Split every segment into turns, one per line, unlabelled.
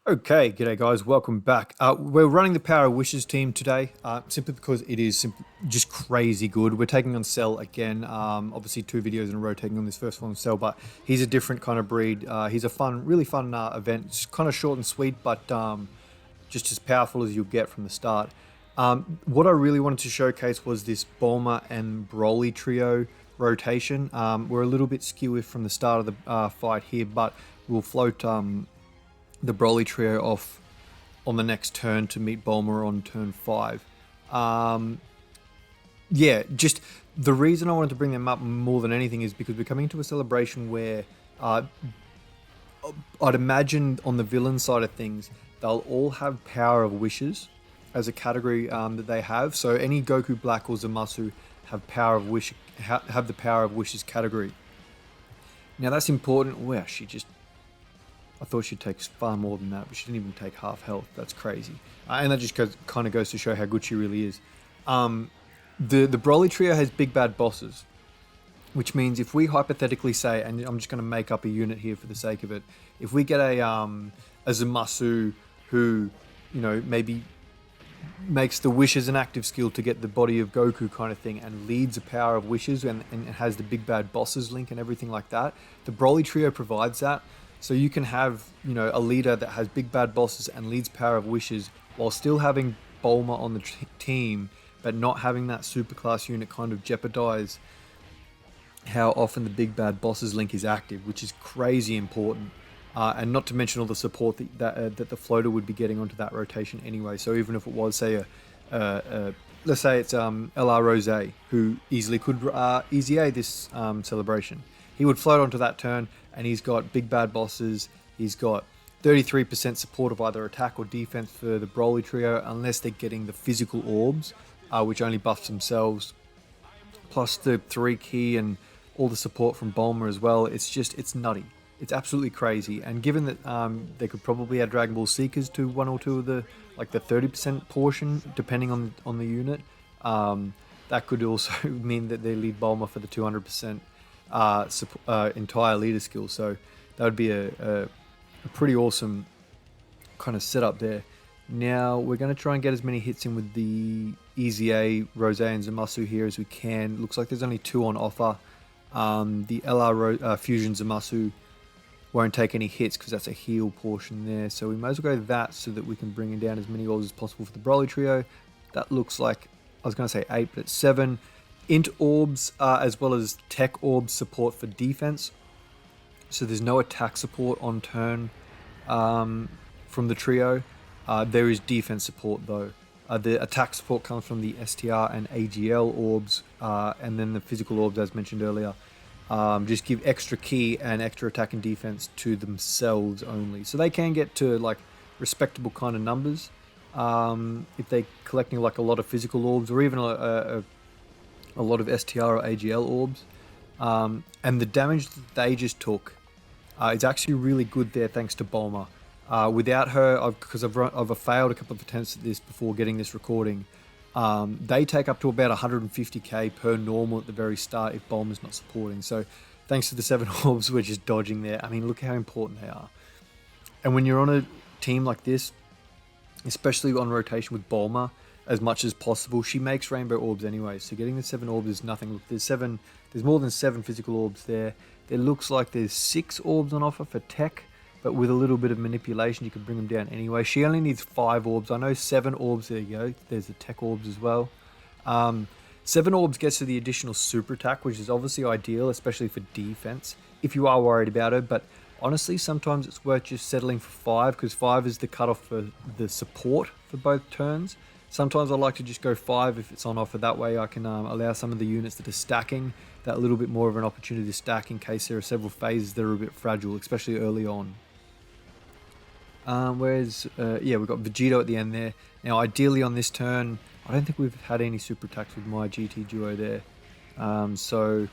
Okay, g'day guys, welcome back. We're running the Power of Wishes team today, simply because it is just crazy good. We're taking on Cell again, obviously 2 videos in a row taking on this first one on Cell, but he's a different kind of breed. He's a really fun event. It's kind of short and sweet, but just as powerful as you'll get from the start. What I really wanted to showcase was this Bulma and Broly trio rotation. We're a little bit skewy from the start of the fight here, but we'll float the Broly trio off on the next turn to meet Bulma on turn 5. Yeah, just the reason I wanted to bring them up more than anything is because we're coming to a celebration where I'd imagine on the villain side of things, they'll all have Power of Wishes as a category that they have. So any Goku Black or Zamasu have have the Power of Wishes category. Now that's important. Wow, I thought she'd take far more than that, but she didn't even take half health. That's crazy. And that just kind of goes to show how good she really is. The Broly trio has big bad bosses, which means if we hypothetically say, and I'm just going to make up a unit here for the sake of it, if we get a Zamasu who, maybe makes the wishes an active skill to get the body of Goku kind of thing and leads a Power of Wishes and has the big bad bosses link and everything like that, the Broly trio provides that. So you can have, a leader that has big bad bosses and leads Power of Wishes while still having Bulma on the team, but not having that superclass unit kind of jeopardize how often the big bad bosses link is active, which is crazy important. And not to mention all the support that the floater would be getting onto that rotation anyway. So even if it was, say, let's say it's LR Rose, who easily could easy A this celebration. He would float onto that turn, and he's got big bad bosses. He's got 33% support of either attack or defense for the Broly trio, unless they're getting the physical orbs, which only buffs themselves, plus the 3 key and all the support from Bulma as well. It's nutty. It's absolutely crazy. And given that they could probably add Dragon Ball Seekers to one or two of the 30% portion, depending on the unit, that could also mean that they lead Bulma for the 200% entire leader skill. So that would be a pretty awesome kind of setup there. Now we're going to try and get as many hits in with the Easy A, Rose and Zamasu here as we can. Looks like there's only 2 on offer. The LR Fusion Zamasu won't take any hits because that's a heal portion there. So we might as well go that so that we can bring down as many orbs as possible for the Broly trio. That looks like, I was going to say 8, but it's 7. Int orbs as well as tech orbs support for defense. So there's no attack support on turn from the trio. There is defense support though. The attack support comes from the STR and AGL orbs, and then the physical orbs, as mentioned earlier, just give extra key and extra attack and defense to themselves only. So they can get to respectable kind of numbers if they're collecting a lot of physical orbs or even a lot of STR or AGL orbs. And the damage that they just took is actually really good there thanks to Bulma. Without her, because I've failed a couple of attempts at this before getting this recording, they take up to about 150k per normal at the very start if Bulma's not supporting. So thanks to the 7 orbs, we're just dodging there. I mean, look how important they are. And when you're on a team like this, especially on rotation with Bulma, as much as possible, she makes rainbow orbs anyway, so getting the 7 orbs is nothing. Look, there's more than 7 physical orbs there. There looks like there's 6 orbs on offer for tech, but with a little bit of manipulation you can bring them down anyway. She only needs 5 orbs. I know 7 orbs, there you go. There's the tech orbs as well. 7 orbs gets to the additional super attack, which is obviously ideal, especially for defense, if you are worried about her. But honestly, sometimes it's worth just settling for 5, because 5 is the cutoff for the support for both turns. Sometimes I like to just go 5 if it's on offer. That way I can allow some of the units that are stacking that little bit more of an opportunity to stack in case there are several phases that are a bit fragile, especially early on. Yeah, we've got Vegito at the end there. Now, ideally on this turn, I don't think we've had any super attacks with my GT duo there. So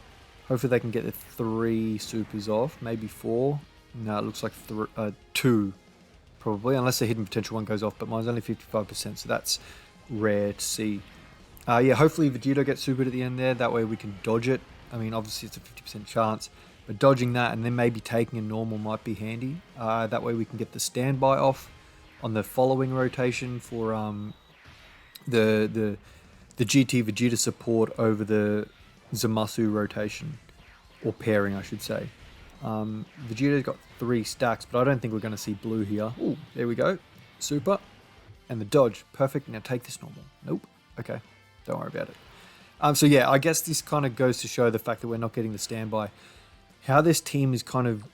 hopefully they can get the 3 supers off, maybe 4. No, it looks like 2 probably, unless the hidden potential one goes off, but mine's only 55%, so that's rare to see. Yeah, hopefully Vegito gets supered at the end there. That way we can dodge it. I mean, obviously it's a 50% chance, but dodging that and then maybe taking a normal might be handy. That way we can get the standby off on the following rotation for the GT Vegeta support over the Zamasu rotation, or pairing, I should say. Vegeta's got 3 stacks, but I don't think we're going to see blue here. Ooh, there we go. Super. And the dodge. Perfect. Now take this normal. Nope. Okay. Don't worry about it. So yeah, I guess this kind of goes to show the fact that we're not getting the standby. How this team is kind of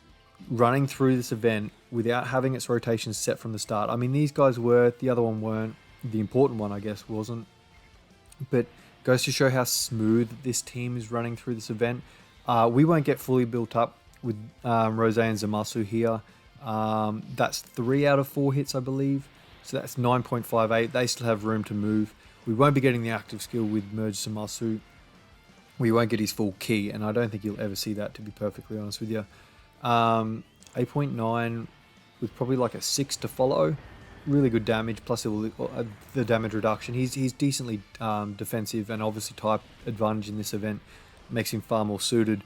running through this event without having its rotations set from the start. I mean, these guys were, the other one weren't. The important one, I guess, wasn't. But goes to show how smooth this team is running through this event. We won't get fully built up with Rose and Zamasu here. That's 3 out of 4 hits, I believe. So that's 9.58. They still have room to move. We won't be getting the active skill with Merge Zamasu. We won't get his full key, and I don't think you'll ever see that, to be perfectly honest with you. 8.9 with probably like a 6 to follow. Really good damage, plus the damage reduction. He's decently defensive, and obviously type advantage in this event makes him far more suited.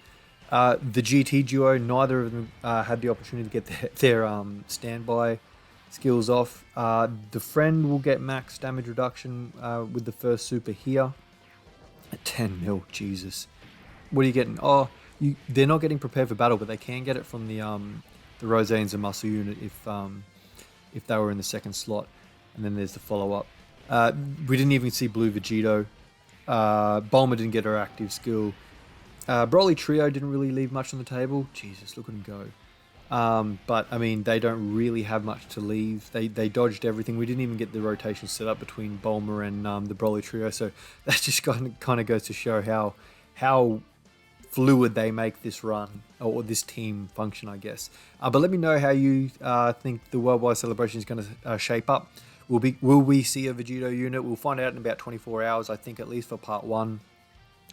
The GT duo, neither of them had the opportunity to get their standby skills off. The friend will get max damage reduction with the first super here. At 10 mil, Jesus. What are you getting? Oh, they're not getting prepared for battle, but they can get it from the Rose and Zamasu unit if they were in the second slot. And then there's the follow-up. We didn't even see Blue Vegito. Bulma didn't get her active skill. Broly Trio didn't really leave much on the table. Jesus, look at him go. But, I mean, they don't really have much to leave. They dodged everything. We didn't even get the rotation set up between Bulma and the Broly Trio. So that just kind of goes to show how fluid they make this run, or this team function, I guess. But let me know how you think the Worldwide Celebration is going to shape up. Will we see a Vegito unit? We'll find out in about 24 hours, I think, at least for part 1.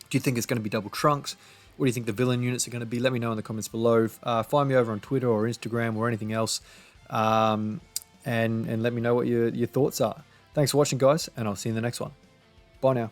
Do you think it's going to be double Trunks? What do you think the villain units are going to be? Let me know in the comments below. Find me over on Twitter or Instagram or anything else. And let me know what your thoughts are. Thanks for watching, guys, and I'll see you in the next one. Bye now.